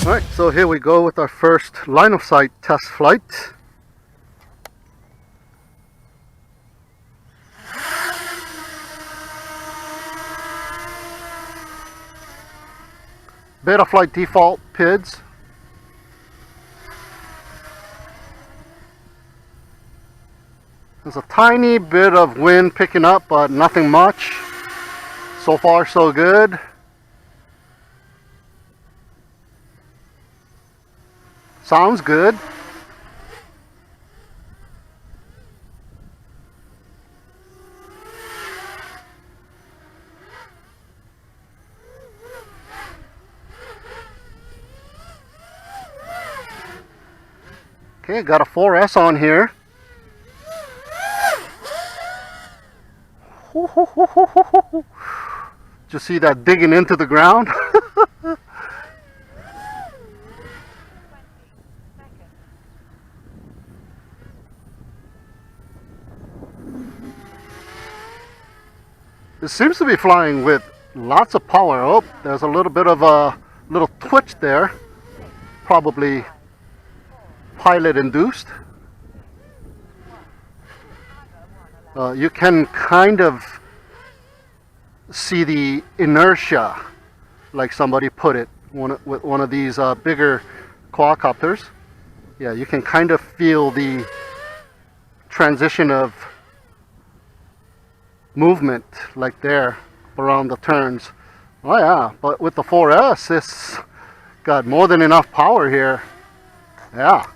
Alright, so here we go with our first line of sight test flight. Beta flight default PIDs. There's a tiny bit of wind picking up, but nothing much. So far so good. Sounds good. Okay, got a 4S on here. Did you see that digging into the ground? It seems to be flying with lots of power. Oh, there's a little bit of a little twitch there. Probably pilot induced. You can kind of see the inertia, like somebody put it, with one of these bigger quadcopters. Yeah, you can kind of feel the transition of movement, like there, around the turns. Oh yeah, but with the 4S, it's got more than enough power here. Yeah.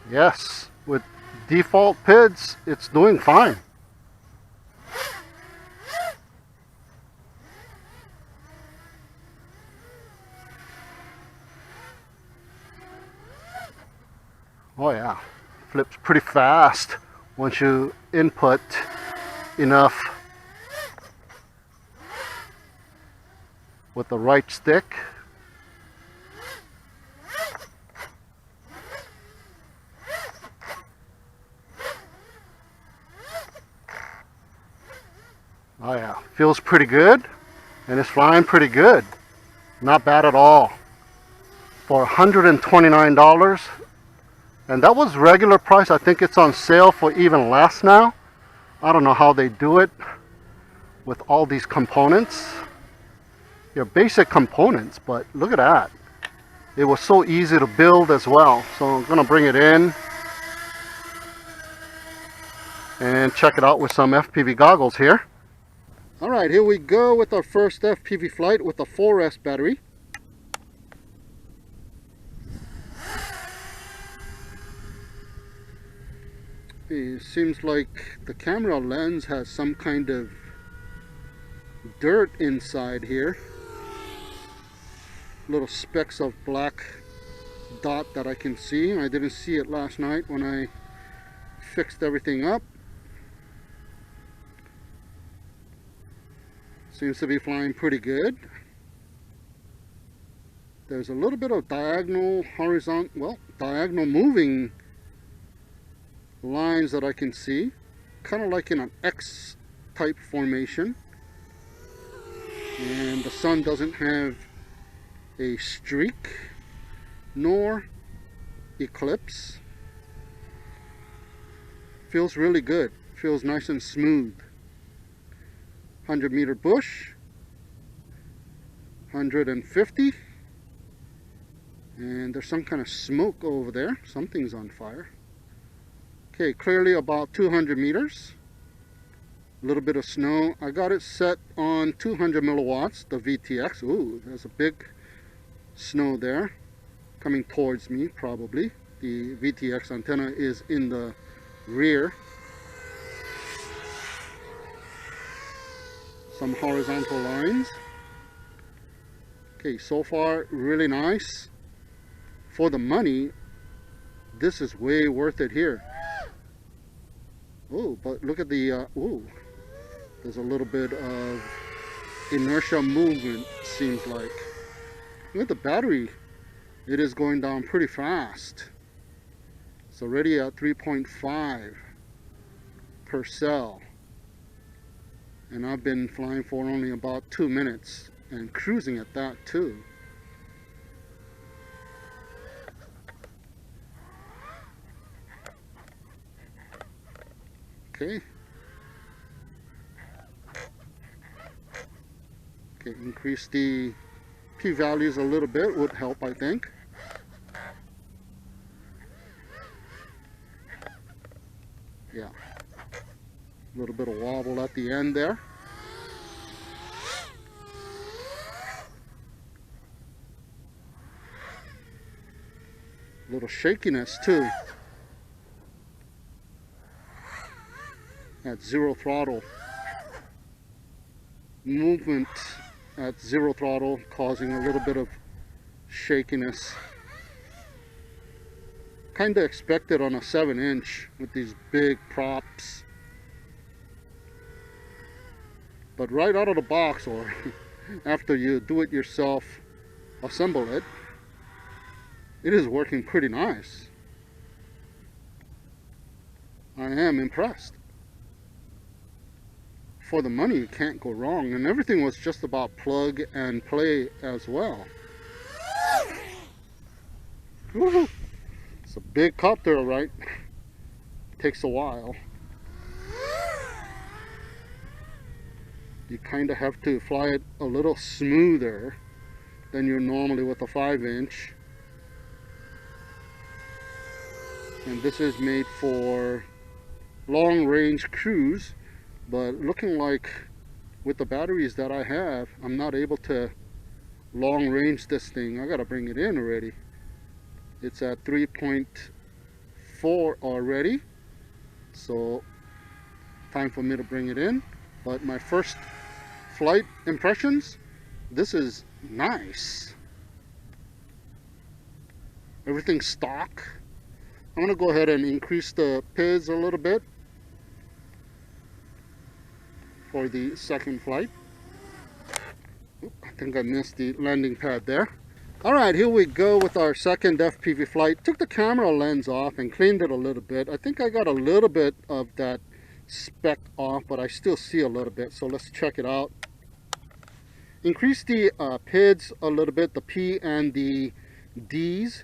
Yes, with default PIDs, it's doing fine. Oh yeah, flips pretty fast once you input enough with the right stick. Oh yeah, feels pretty good, and it's flying pretty good. Not bad at all. For $129, and that was regular price. I think it's on sale for even less now. I don't know how they do it with all these components. They're basic components, but look at that. It was so easy to build as well. So I'm gonna bring it in and check it out with some FPV goggles here. All right, here we go with our first FPV flight with a 4S battery. It seems like the camera lens has some kind of dirt inside here. Little specks of black dot that I can see. I didn't see it last night when I fixed everything up. Seems to be flying pretty good. There's a little bit of diagonal, horizontal, well, diagonal moving lines that I can see. Kind of like in an X type formation. And the sun doesn't have a streak nor eclipse. Feels really good. Feels nice and smooth. 100-meter bush, 150, and there's some kind of smoke over there. Something's on fire. Okay, clearly about 200 meters. A little bit of snow. I got it set on 200 milliwatts, the VTX. Ooh, there's a big snow there coming towards me, probably. The VTX antenna is in the rear. Some horizontal lines. Okay, so far really nice. For the money, this is way worth it here. Oh, but look at the oh, there's a little bit of inertia movement, seems like. Look at the battery. It is going down pretty fast. It's already at 3.5 per cell. And I've been flying for only about 2 minutes and cruising at that too. Okay. Okay, increase the P values a little bit would help, I think. Yeah. A little bit of wobble at the end there. A little shakiness too. At 0 throttle. Movement at 0 throttle causing a little bit of shakiness. Kinda expected on a 7-inch with these big props. But right out of the box, or after you do it yourself, assemble it, it is working pretty nice. I am impressed. For the money, you can't go wrong, and everything was just about plug and play as well. Woohoo! It's a big copter, right? Takes a while. You kind of have to fly it a little smoother than you normally with a 5-inch. And this is made for long range cruise, but looking like with the batteries that I have, I'm not able to long range this thing. I gotta bring it in already. It's at 3.4 already, so time for me to bring it in. But my first flight impressions, this is nice. Everything's stock. I'm gonna go ahead and increase the PIDs a little bit for the second flight. Oop, I think I missed the landing pad there. Alright, here we go with our second FPV flight. Took the camera lens off and cleaned it a little bit. I think I got a little bit of that speck off, but I still see a little bit, so let's check it out. Increase the PIDs a little bit, the P and the Ds.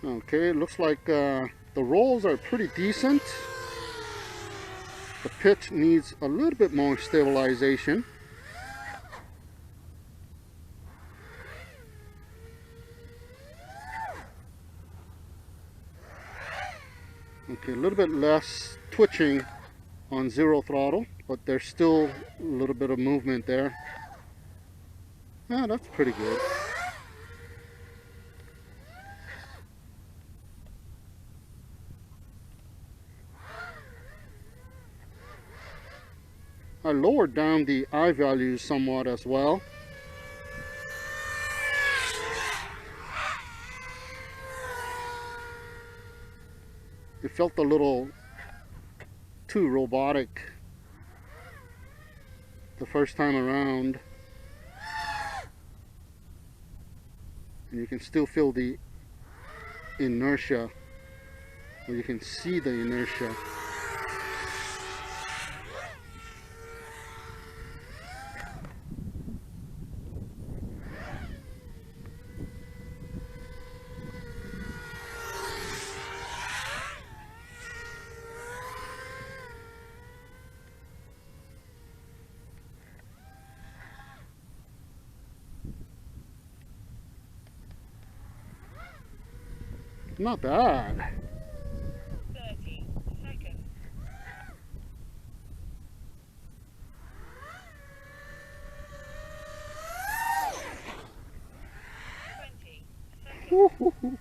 Okay, it looks like the rolls are pretty decent. The pitch needs a little bit more stabilization. Okay, a little bit less twitching on 0 throttle, but there's still a little bit of movement there. Yeah, that's pretty good. I lowered down the I values somewhat as well. It felt a little too robotic the first time around. And you can still feel the inertia, or you can see the inertia. Not bad. 30 seconds. 20 Woo-hoo-hoo.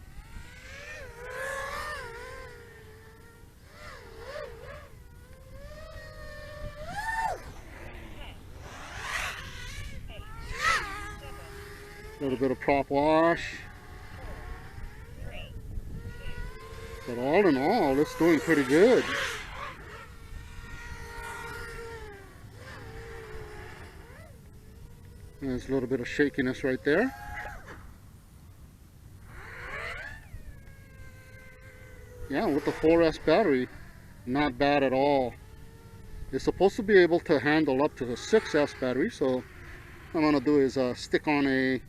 A little bit of prop wash. But all in all, it's doing pretty good. There's a little bit of shakiness right there. Yeah, with the 4S battery, not bad at all. It's supposed to be able to handle up to the 6S battery, so what I'm going to do is stick on a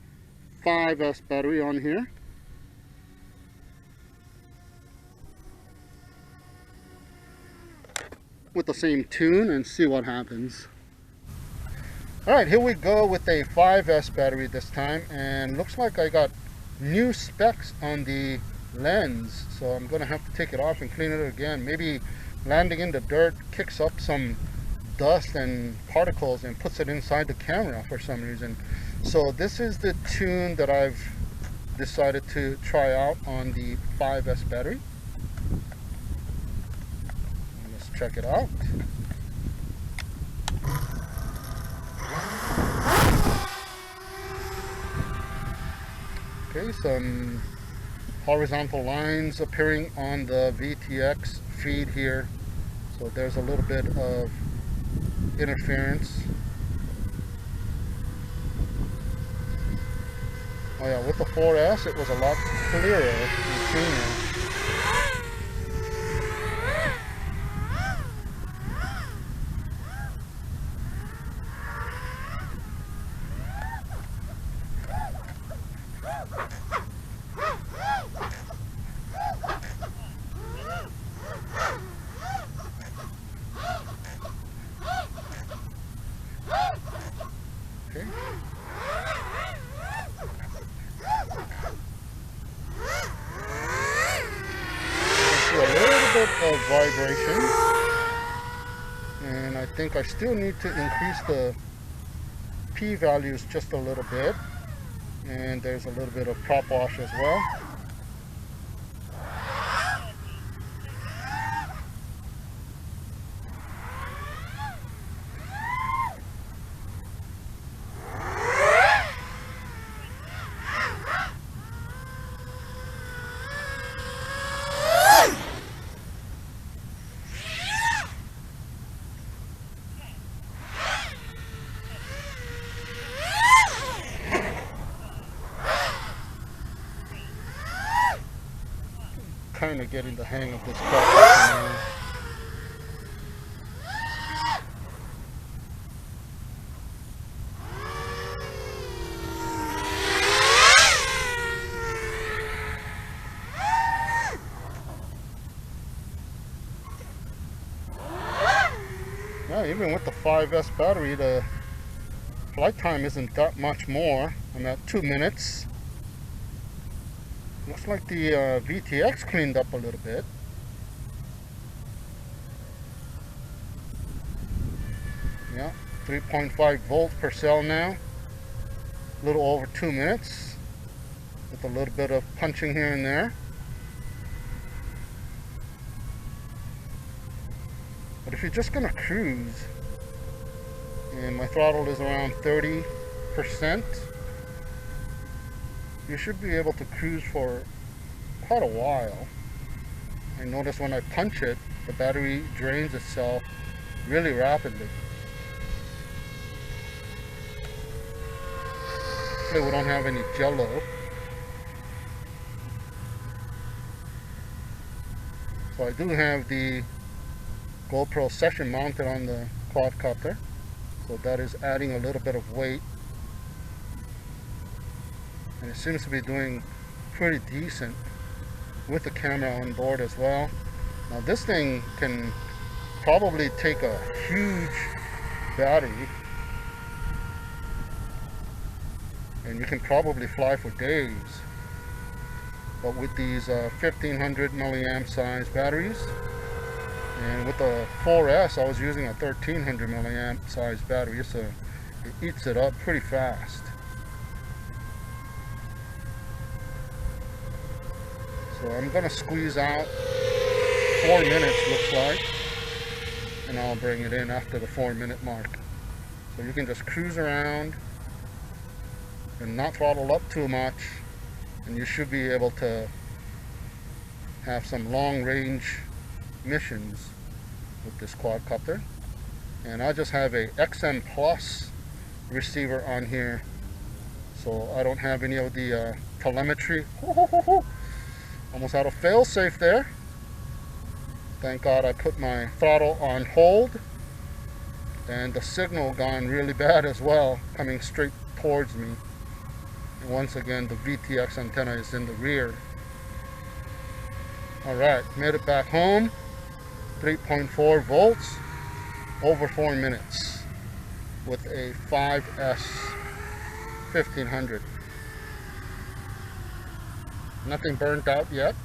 5S battery on here. With the same tune and see what happens. Alright, here we go with a 5S battery this time, and looks like I got new specs on the lens, so I'm gonna have to take it off and clean it again. Maybe landing in the dirt kicks up some dust and particles and puts it inside the camera for some reason. So this is the tune that I've decided to try out on the 5S battery. Let's check it out. Okay, some horizontal lines appearing on the VTX feed here, so there's a little bit of interference. Oh yeah, with the 4S it was a lot clearer and cleaner. Of vibration, and I think I still need to increase the P values just a little bit, and there's a little bit of prop wash as well. Kind of getting the hang of this process. Yeah, even with the 5S battery, the flight time isn't that much more. I'm at 2 minutes. Looks like the VTX cleaned up a little bit. Yeah, 3.5 volts per cell now. A little over 2 minutes. With a little bit of punching here and there. But if you're just gonna cruise, and my throttle is around 30%, you should be able to cruise for quite a while. I notice when I punch it, the battery drains itself really rapidly. Hopefully we don't have any jello. So I do have the GoPro session mounted on the quadcopter, so that is adding a little bit of weight. And it seems to be doing pretty decent with the camera on board as well. Now this thing can probably take a huge battery, and you can probably fly for days. But with these 1500 milliamp size batteries, and with the 4S I was using a 1300 milliamp size battery, so it eats it up pretty fast. So I'm gonna squeeze out 4 minutes, looks like, and I'll bring it in after the 4-minute mark. So you can just cruise around and not throttle up too much, and you should be able to have some long range missions with this quadcopter. And I just have a XM Plus receiver on here, so I don't have any of the telemetry. Almost out of fail-safe there. Thank God I put my throttle on hold, and the signal gone really bad as well, coming straight towards me. And once again, the VTX antenna is in the rear. Alright, made it back home. 3.4 volts, over 4 minutes with a 5S 1500. Nothing burnt out yet.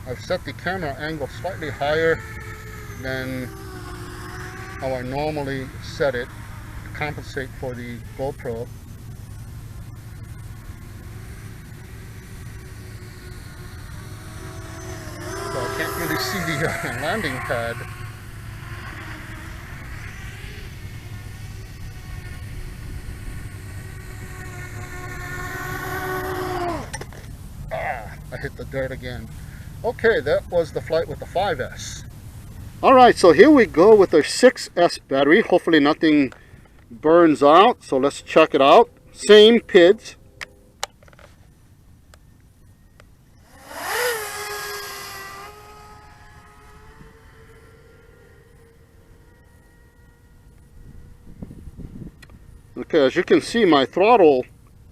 I've set the camera angle slightly higher than how I normally set it to compensate for the GoPro. So I can't really see the landing pad. I hit the dirt again. Okay, that was the flight with the 5S. Alright, so here we go with our 6S battery. Hopefully nothing burns out. So let's check it out. Same PIDs. Okay, as you can see, my throttle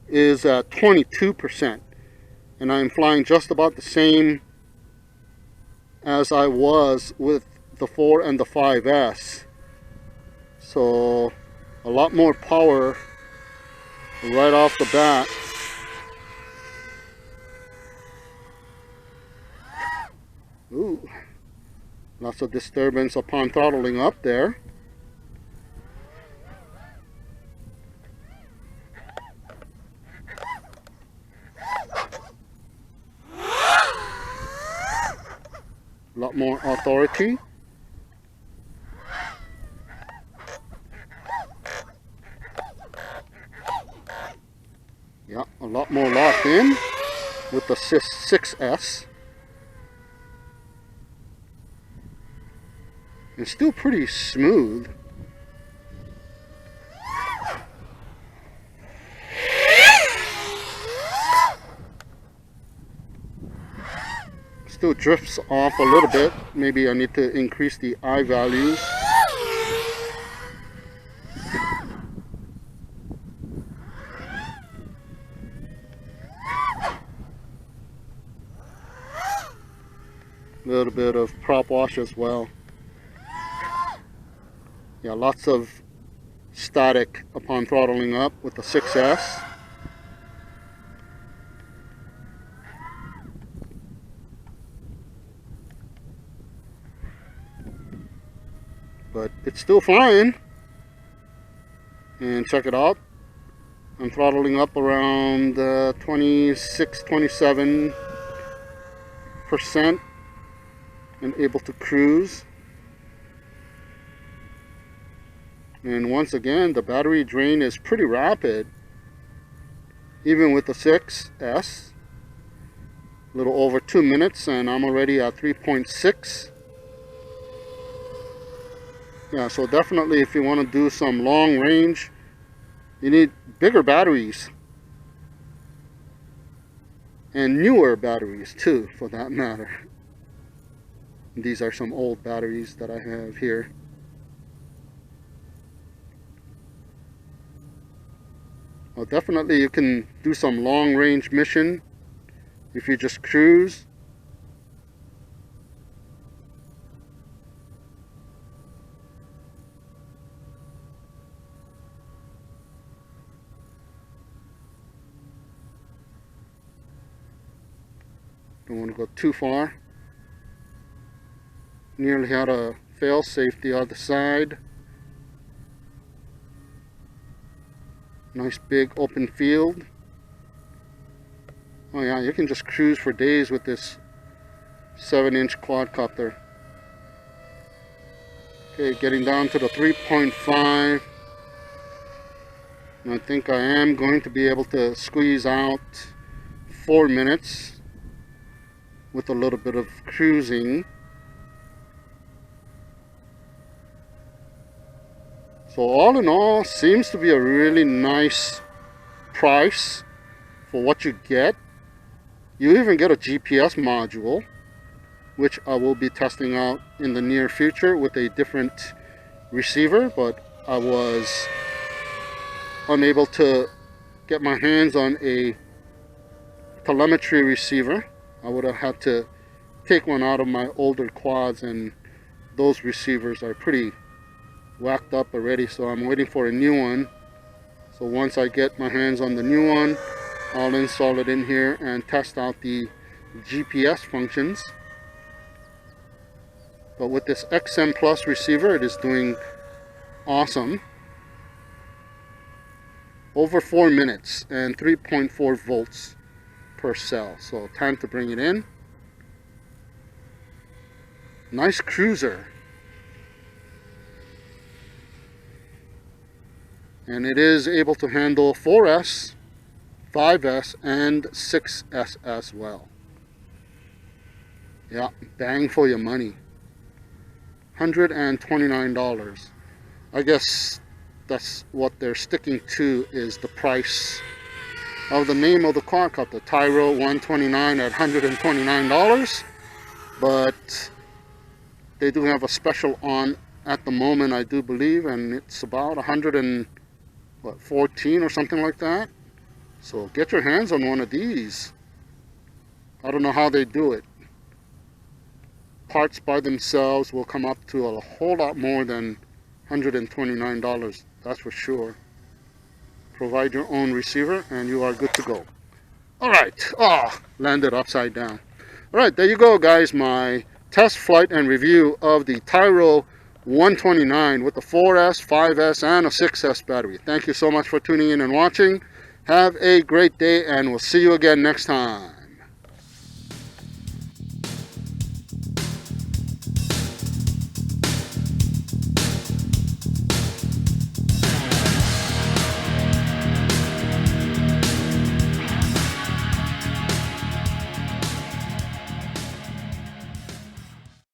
is at 22%. And I'm flying just about the same as I was with the 4 and the 5S. So a lot more power right off the bat. Ooh, lots of disturbance upon throttling up there. A lot more authority. Yeah, a lot more locked in with the 6S. It's still pretty smooth. Still drifts off a little bit. Maybe I need to increase the I values. A little bit of prop wash as well. Yeah, lots of static upon throttling up with the 6S. But it's still flying. And check it out. I'm throttling up around 26-27% and able to cruise. And once again, the battery drain is pretty rapid, even with the 6S. A little over 2 minutes and I'm already at 3.6. Yeah, so definitely if you want to do some long range, you need bigger batteries. And newer batteries too, for that matter. These are some old batteries that I have here. Well, definitely you can do some long range mission if you just cruise. Don't want to go too far. Nearly had a fail-safe the other side. Nice big open field. Oh yeah, you can just cruise for days with this 7-inch quadcopter. Okay, getting down to the 3.5. I think I am going to be able to squeeze out 4 minutes with a little bit of cruising. So all in all, seems to be a really nice price for what you get. You even get a GPS module, which I will be testing out in the near future with a different receiver, but I was unable to get my hands on a telemetry receiver. I would have had to take one out of my older quads, and those receivers are pretty whacked up already, so I'm waiting for a new one. So once I get my hands on the new one, I'll install it in here and test out the GPS functions. But with this XM Plus receiver, it is doing awesome. Over 4 minutes and 3.4 volts per cell. So time to bring it in. Nice cruiser. And it is able to handle 4S, 5S, and 6S as well. Yeah, bang for your money. $129. I guess that's what they're sticking to, is the price of the name of the quadcopter, Tyro129 at $129. But they do have a special on at the moment, I do believe, and it's about 114 or something like that. So get your hands on one of these. I don't know how they do it. Parts by themselves will come up to a whole lot more than $129, that's for sure. Provide your own receiver and you are good to go. Alright, landed upside down. Alright, there you go guys, my test flight and review of the Tyro129 with the 4S, 5S, and a 6S battery. Thank you so much for tuning in and watching. Have a great day, and we'll see you again next time.